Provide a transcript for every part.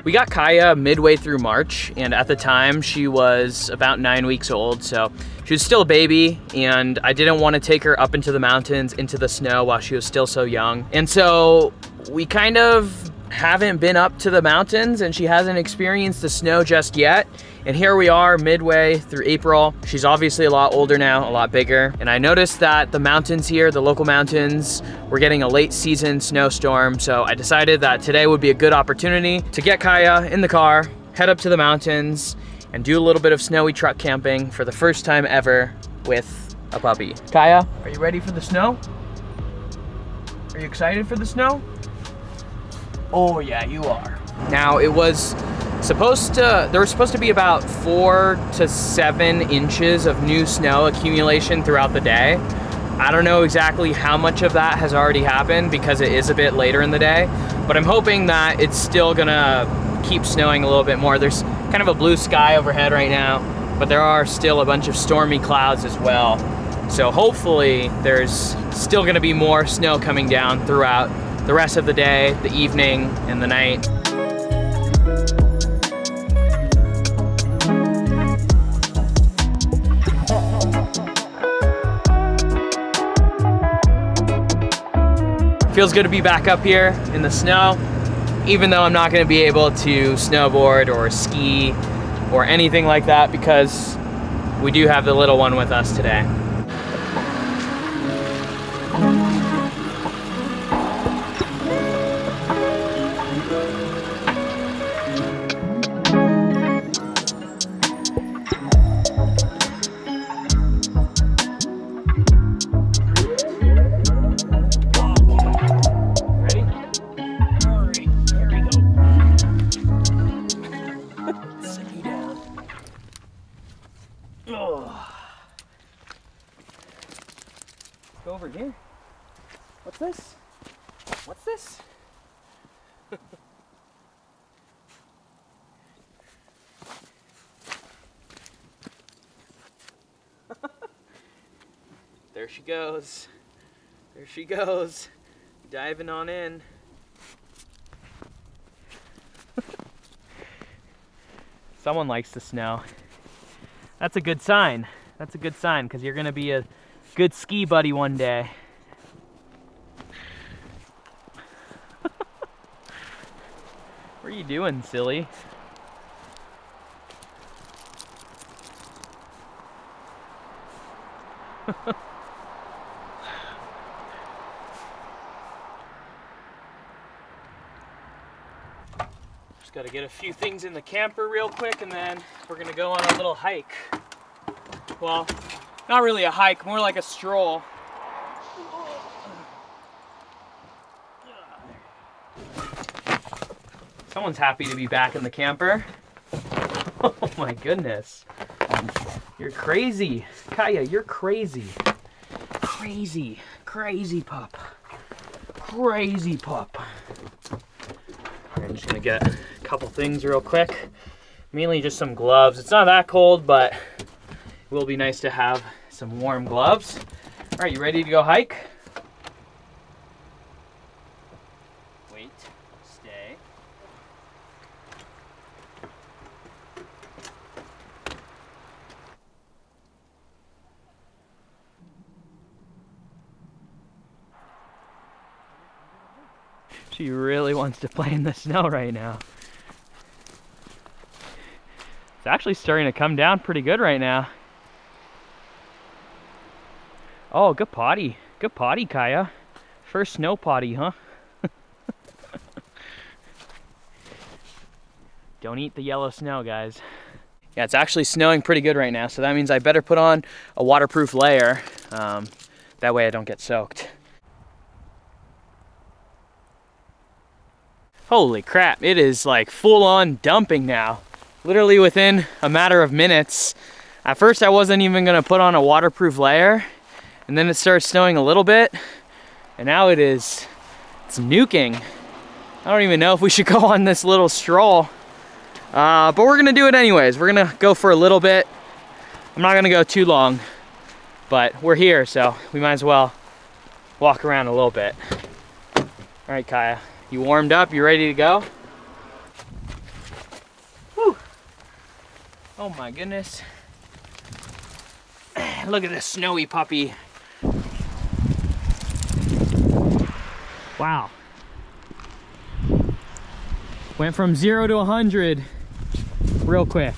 We got Kaya midway through March, and at the time she was about 9 weeks old, so she was still a baby, and I didn't want to take her up into the mountains, into the snow while she was still so young. And so we kind of haven't been up to the mountains, and she hasn't experienced the snow just yet. And here we are midway through April. She's obviously a lot older now, a lot bigger. And I noticed that the mountains here, the local mountains, we're getting a late season snowstorm. So I decided that today would be a good opportunity to get Kaya in the car, head up to the mountains, and do a little bit of snowy truck camping for the first time ever with a puppy. Kaya, are you ready for the snow? Are you excited for the snow? Oh yeah, you are. Now it was there was supposed to be about 4 to 7 inches of new snow accumulation throughout the day. I don't know exactly how much of that has already happened because it is a bit later in the day, but I'm hoping that it's still gonna keep snowing a little bit more. There's kind of a blue sky overhead right now, but there are still a bunch of stormy clouds as well. So hopefully there's still gonna be more snow coming down throughout the rest of the day, the evening, and the night. Feels good to be back up here in the snow, even though I'm not gonna be able to snowboard or ski or anything like that because we do have the little one with us today. Go over here. What's this? What's this? There she goes. There she goes. Diving on in. Someone likes the snow. That's a good sign. That's a good sign because you're gonna be a good ski buddy one day. What are you doing, silly? Just gotta get a few things in the camper real quick and then we're gonna go on a little hike. Well, not really a hike, more like a stroll. Someone's happy to be back in the camper. Oh my goodness. You're crazy. Kaya, you're crazy. Crazy, crazy pup. Crazy pup. I'm just gonna get a couple things real quick. Mainly just some gloves. It's not that cold, but it will be nice to have some warm gloves. All right, you ready to go hike? Wait, stay. She really wants to play in the snow right now. It's actually starting to come down pretty good right now. Oh, good potty. Good potty, Kaya. First snow potty, huh? Don't eat the yellow snow, guys. Yeah, it's actually snowing pretty good right now, so that means I better put on a waterproof layer. That way I don't get soaked. Holy crap, it is like full on dumping now. Literally within a matter of minutes. At first I wasn't even gonna put on a waterproof layer, and then it started snowing a little bit, and now it's nuking. I don't even know if we should go on this little stroll, but we're gonna do it anyways. We're gonna go for a little bit. I'm not gonna go too long, but we're here, so we might as well walk around a little bit. All right, Kaya, you warmed up? You ready to go? Oh my goodness. Look at this snowy puppy. Wow. Went from 0 to 100 real quick.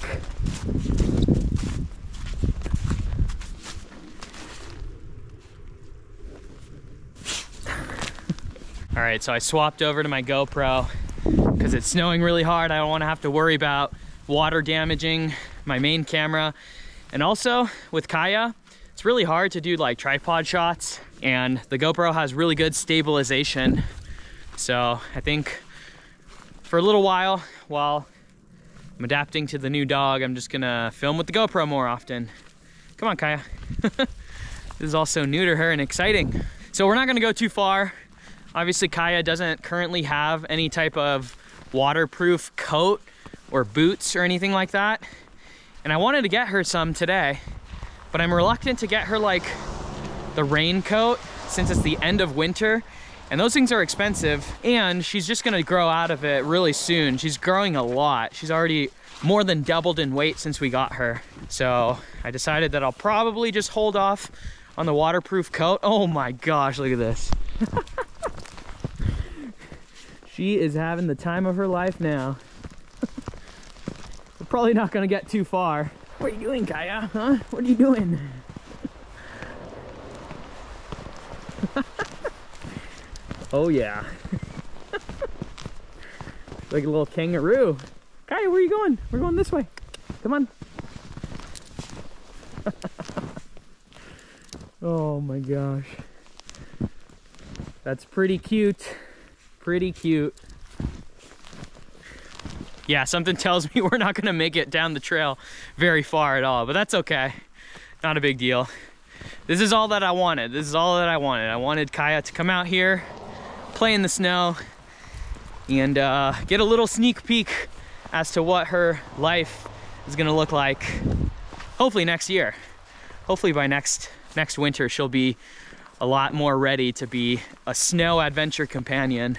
All right, so I swapped over to my GoPro because it's snowing really hard. I don't want to have to worry about water damaging my main camera. And also with Kaya, it's really hard to do like tripod shots, and the GoPro has really good stabilization. So I think for a little while I'm adapting to the new dog, I'm just gonna film with the GoPro more often. Come on, Kaya. This is also new to her and exciting. So we're not gonna go too far. Obviously, Kaya doesn't currently have any type of waterproof coat or boots or anything like that. And I wanted to get her some today, but I'm reluctant to get her like the raincoat since it's the end of winter, and those things are expensive, and she's just gonna grow out of it really soon. She's growing a lot. She's already more than doubled in weight since we got her. So I decided that I'll probably just hold off on the waterproof coat. Oh my gosh, look at this. She is having the time of her life now. We're probably not gonna get too far. What are you doing, Kaya? Huh? What are you doing? Oh yeah. Like a little kangaroo. Kaya, where are you going? We're going this way. Come on. Oh my gosh. That's pretty cute. Pretty cute. Yeah, something tells me we're not gonna make it down the trail very far at all, but that's okay. Not a big deal. This is all that I wanted. This is all that I wanted. I wanted Kaya to come out here, play in the snow, and get a little sneak peek as to what her life is gonna look like. Hopefully next year. Hopefully by next winter she'll be a lot more ready to be a snow adventure companion.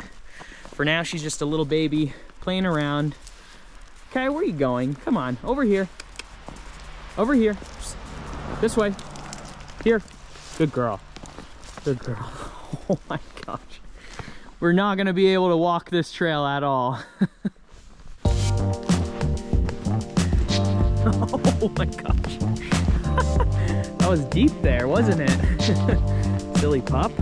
For now, she's just a little baby playing around. Okay, where are you going? Come on, over here. Over here. This way. Here. Good girl. Good girl. Oh my gosh. We're not gonna be able to walk this trail at all. Oh my gosh. That was deep there, wasn't it? Silly pup.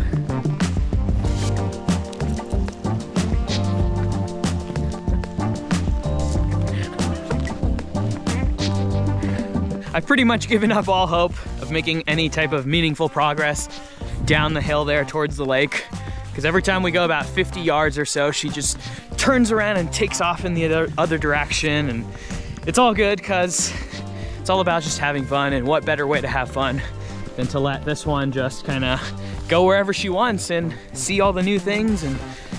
I've pretty much given up all hope of making any type of meaningful progress down the hill there towards the lake, because every time we go about 50 yards or so, she just turns around and takes off in the other direction, and it's all good because it's all about just having fun, and what better way to have fun than to let this one just kind of go wherever she wants and see all the new things and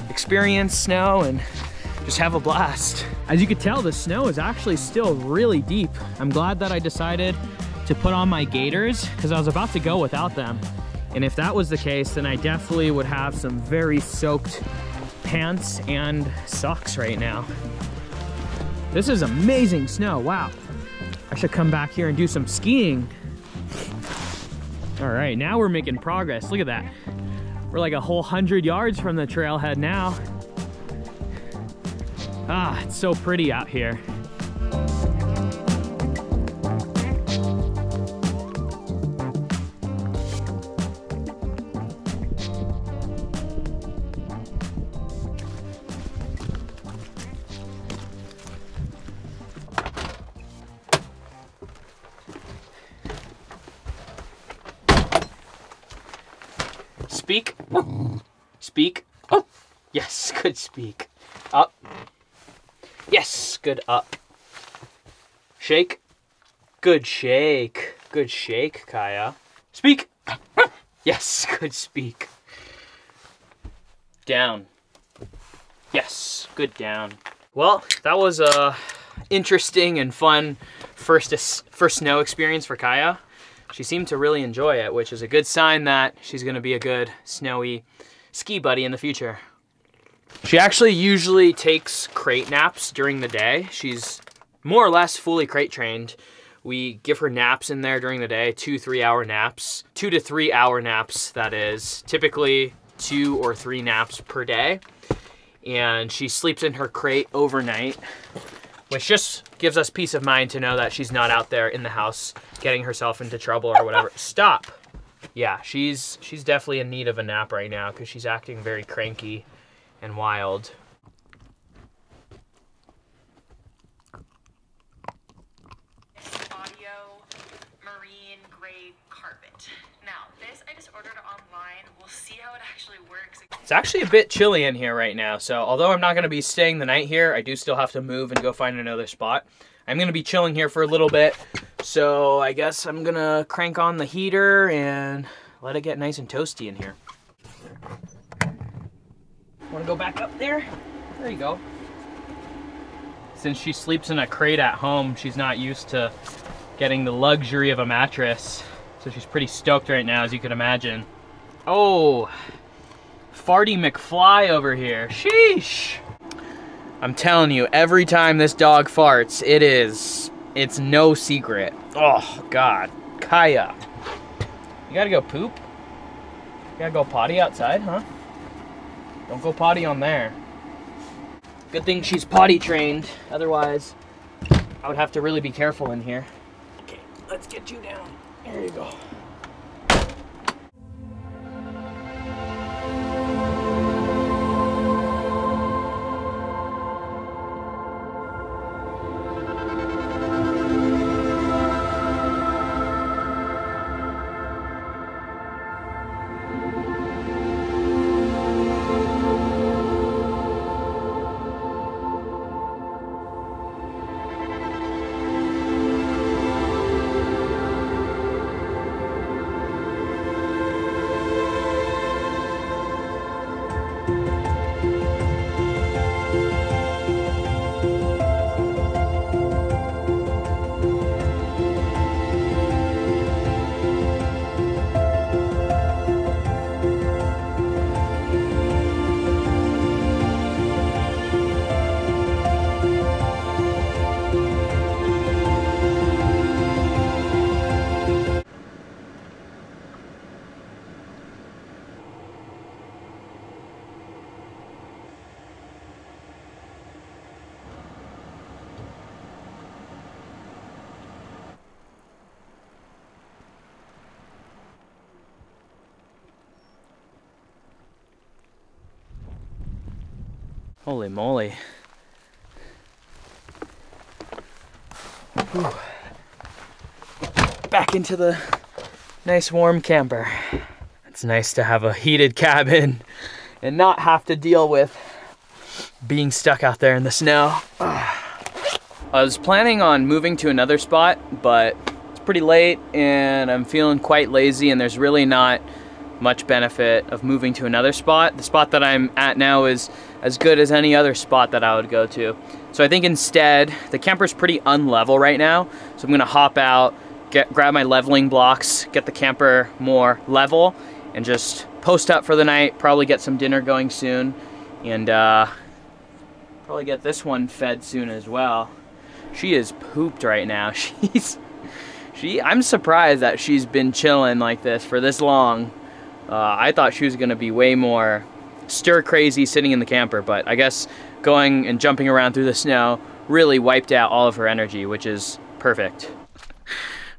experience snow and just have a blast. As you can tell, the snow is actually still really deep. I'm glad that I decided to put on my gaiters because I was about to go without them. And if that was the case, then I definitely would have some very soaked pants and socks right now. This is amazing snow, wow. I should come back here and do some skiing. All right, now we're making progress. Look at that. We're like a whole 100 yards from the trailhead now. Ah, it's so pretty out here. Speak. Speak. Oh, yes, good speak. Up. Yes, good up. Shake. Good shake. Good shake, Kaya. Speak. Yes, good speak. Down. Yes, good down. Well, that was a interesting and fun first snow experience for Kaya. She seemed to really enjoy it, which is a good sign that she's gonna be a good snowy ski buddy in the future. She actually usually takes crate naps during the day. She's more or less fully crate trained. We give her naps in there during the day, 2-3 hour naps. 2 to 3 hour naps, that is. Typically 2 or 3 naps per day. And she sleeps in her crate overnight, which just gives us peace of mind to know that she's not out there in the house getting herself into trouble or whatever. Stop. Yeah, she's definitely in need of a nap right now because she's acting very cranky and wild. Audio marine gray carpet. Now, this I just ordered online. We'll see how it actually works. It's actually a bit chilly in here right now, so although I'm not going to be staying the night here, I do still have to move and go find another spot. I'm going to be chilling here for a little bit, so I guess I'm going to crank on the heater and let it get nice and toasty in here. Want to go back up there? There you go. Since she sleeps in a crate at home, she's not used to getting the luxury of a mattress, so she's pretty stoked right now, as you can imagine. Oh, Farty McFly over here. Sheesh. I'm telling you, every time this dog farts, it's no secret. Oh, God. Kaya. You gotta go poop? You gotta go potty outside, huh? Don't go potty on there. Good thing she's potty trained. Otherwise, I would have to really be careful in here. Okay, let's get you down. There you go. Holy moly. Whew. Back into the nice warm camper. It's nice to have a heated cabin and not have to deal with being stuck out there in the snow. I was planning on moving to another spot, but it's pretty late and I'm feeling quite lazy and there's really not much benefit of moving to another spot. The spot that I'm at now is as good as any other spot that I would go to. So I think instead, the camper's pretty unlevel right now, so I'm gonna hop out, grab my leveling blocks, get the camper more level, and just post up for the night, probably get some dinner going soon, and probably get this one fed soon as well. She is pooped right now. I'm surprised that she's been chilling like this for this long. I thought she was gonna be way more stir crazy sitting in the camper, but I guess going and jumping around through the snow really wiped out all of her energy, which is perfect.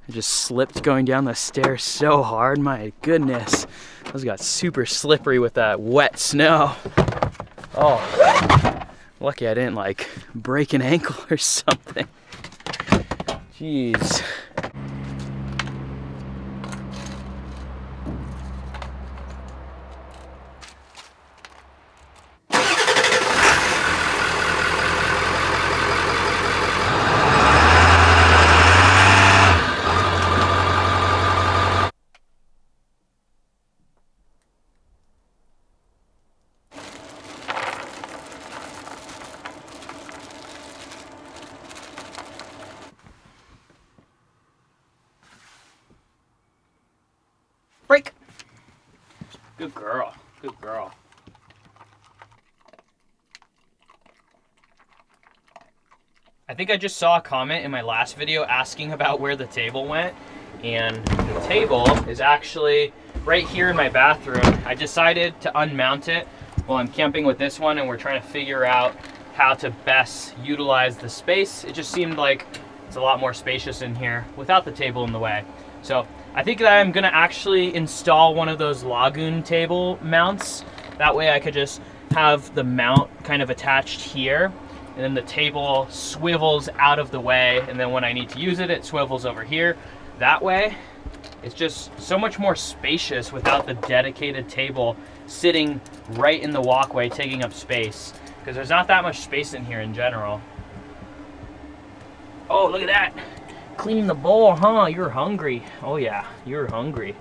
I just slipped going down the stairs so hard, my goodness. Those got super slippery with that wet snow. Oh, lucky I didn't like break an ankle or something. Jeez. Break. Good girl. Good girl. I think I just saw a comment in my last video asking about where the table went, and the table is actually right here in my bathroom. I decided to unmount it while I'm camping with this one, and we're trying to figure out how to best utilize the space. It just seemed like it's a lot more spacious in here without the table in the way. So I think that I'm gonna actually install one of those Lagoon table mounts. That way I could just have the mount kind of attached here, and then the table swivels out of the way, and then when I need to use it, it swivels over here. That way, it's just so much more spacious without the dedicated table sitting right in the walkway taking up space, because there's not that much space in here in general. Oh, look at that. Cleaning the bowl, huh? You're hungry. Oh yeah, you're hungry.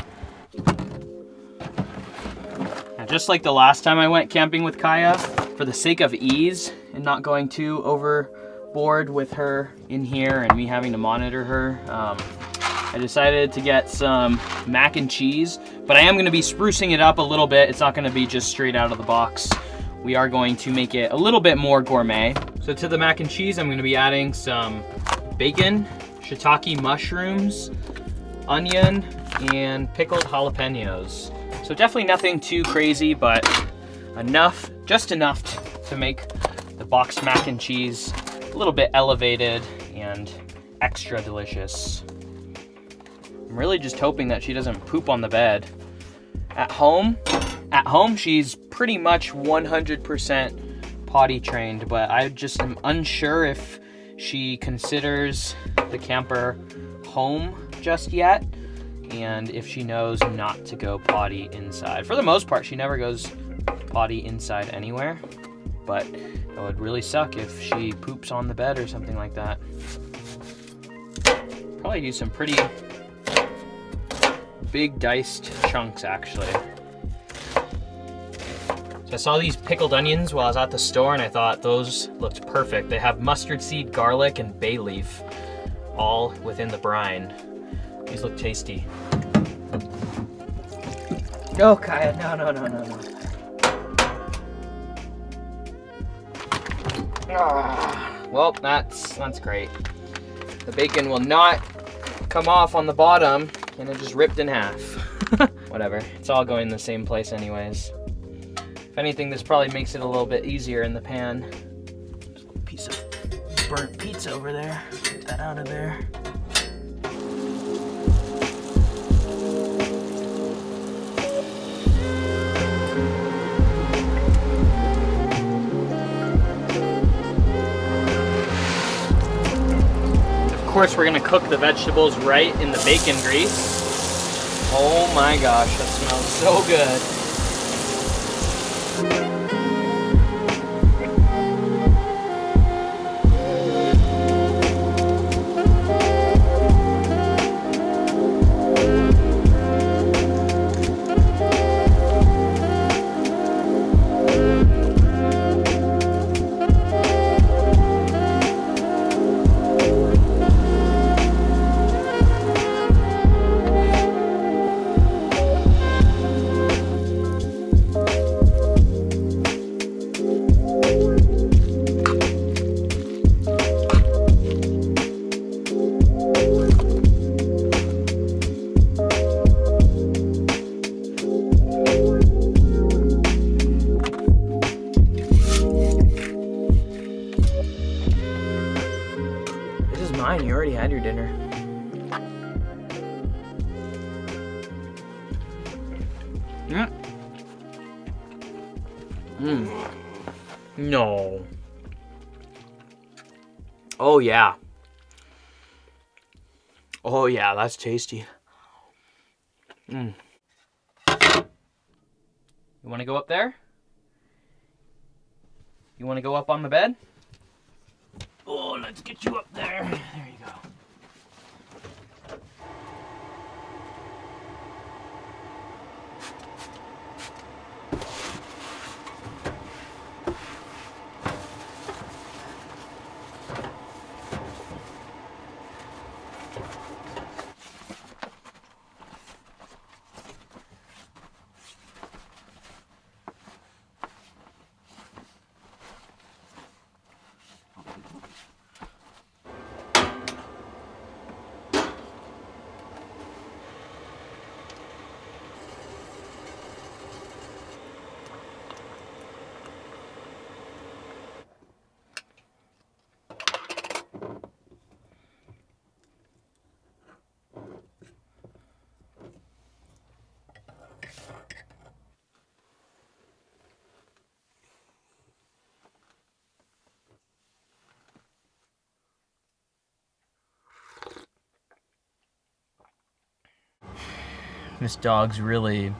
Now, just like the last time I went camping with Kaya, for the sake of ease and not going too overboard with her in here and me having to monitor her, I decided to get some mac and cheese, but I am gonna be sprucing it up a little bit. It's not gonna be just straight out of the box. We are going to make it a little bit more gourmet. So to the mac and cheese, I'm gonna be adding some bacon, shiitake mushrooms, onion, and pickled jalapenos. So definitely nothing too crazy, but enough, just enough to make the boxed mac and cheese a little bit elevated and extra delicious. I'm really just hoping that she doesn't poop on the bed. At home, she's pretty much 100% potty trained, but I just am unsure if she considers the camper home just yet, and if she knows not to go potty inside. For the most part, she never goes potty inside anywhere, but it would really suck if she poops on the bed or something like that. Probably do some pretty big diced chunks, actually. So I saw these pickled onions while I was at the store, and I thought those looked perfect. They have mustard seed, garlic, and bay leaf all within the brine. These look tasty. No, Kaya, no. Well, that's great. The bacon will not come off on the bottom, and it just ripped in half. Whatever, it's all going in the same place anyways. If anything, this probably makes it a little bit easier in the pan. Just a little piece of burnt pizza over there. Get that out of there. Of course, we're gonna cook the vegetables right in the bacon grease. Oh my gosh, that smells so good. Mine, you already had your dinner. No. Oh yeah. Oh yeah, that's tasty. You want to go up there? You want to go up on the bed? Oh, let's get you up there. There you go. This dog's really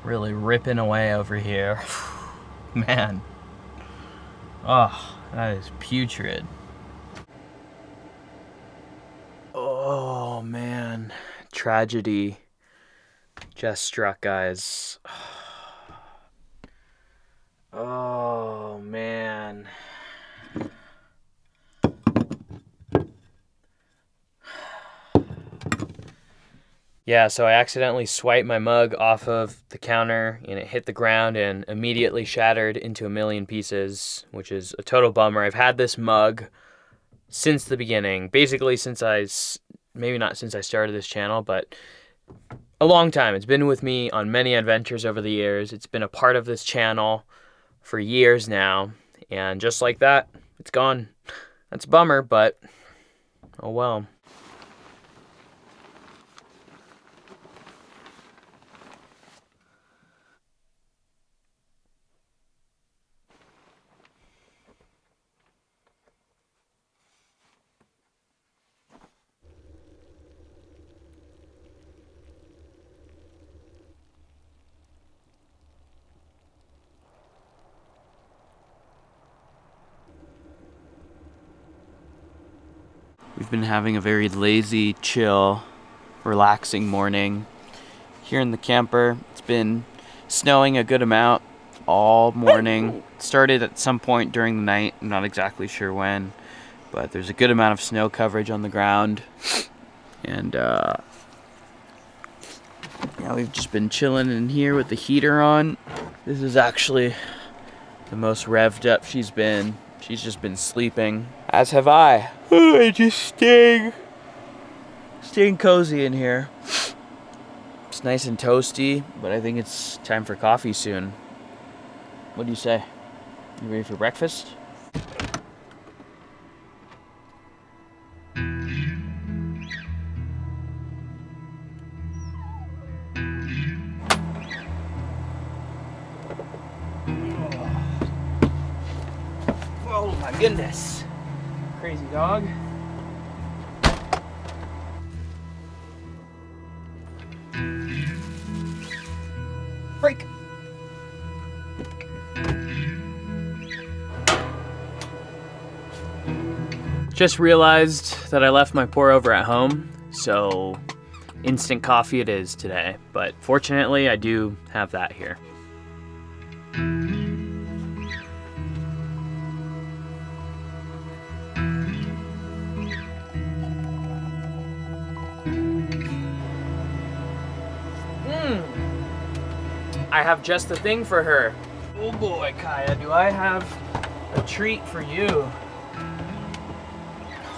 ripping away over here. Man. Oh, that is putrid. Oh man, tragedy just struck, guys. Oh man. Yeah, so I accidentally swiped my mug off of the counter and it hit the ground and immediately shattered into a million pieces, which is a total bummer. I've had this mug since the beginning, basically since maybe not since I started this channel, but a long time. It's been with me on many adventures over the years. It's been a part of this channel for years now, and just like that, it's gone. That's a bummer, but oh well. We've been having a very lazy, chill, relaxing morning here in the camper. It's been snowing a good amount all morning. It started at some point during the night. I'm not exactly sure when, but there's a good amount of snow coverage on the ground. And yeah, we've just been chilling in here with the heater on. This is actually the most revved up she's been. She's just been sleeping, as have I. Just staying cozy in here. It's nice and toasty, but I think it's time for coffee soon. What do you say? You ready for breakfast? Oh my goodness. Crazy dog. Break. Just realized that I left my pour over at home, so instant coffee it is today. But fortunately, I do have that here. I have just the thing for her. Oh boy, Kaya, do I have a treat for you.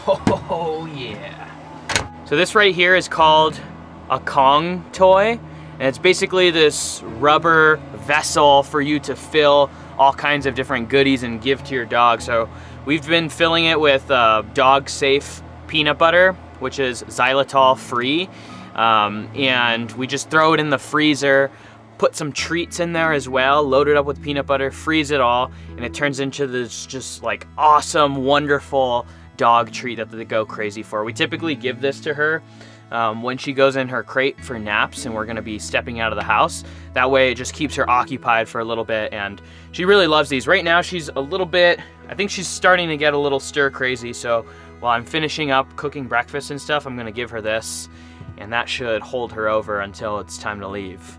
Oh yeah. So this right here is called a Kong toy, and it's basically this rubber vessel for you to fill all kinds of different goodies and give to your dog. So we've been filling it with dog safe peanut butter, which is xylitol free, and we just throw it in the freezer, put some treats in there as well, load it up with peanut butter, freeze it all, and it turns into this just like awesome, wonderful dog treat that they go crazy for. We typically give this to her when she goes in her crate for naps and we're gonna be stepping out of the house. That way it just keeps her occupied for a little bit, and she really loves these. Right now she's a little bit, I think she's starting to get a little stir crazy, so while I'm finishing up cooking breakfast and stuff, I'm gonna give her this, and that should hold her over until it's time to leave.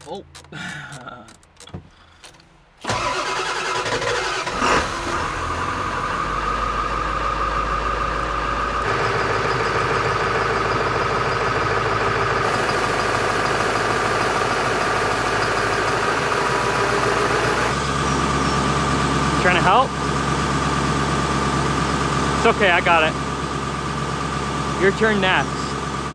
Oh. help? It's okay, I got it. Your turn next.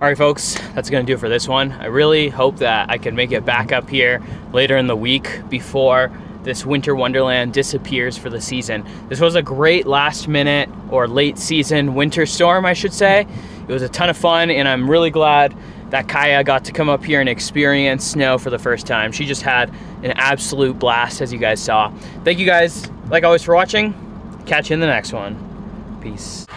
All right, folks, that's gonna do it for this one. I really hope that I can make it back up here later in the week before this winter wonderland disappears for the season. This was a great last minute or late season winter storm, I should say. It was a ton of fun, and I'm really glad that Kaya got to come up here and experience snow for the first time. She just had an absolute blast, as you guys saw. Thank you guys, like always, for watching. Catch you in the next one. Peace.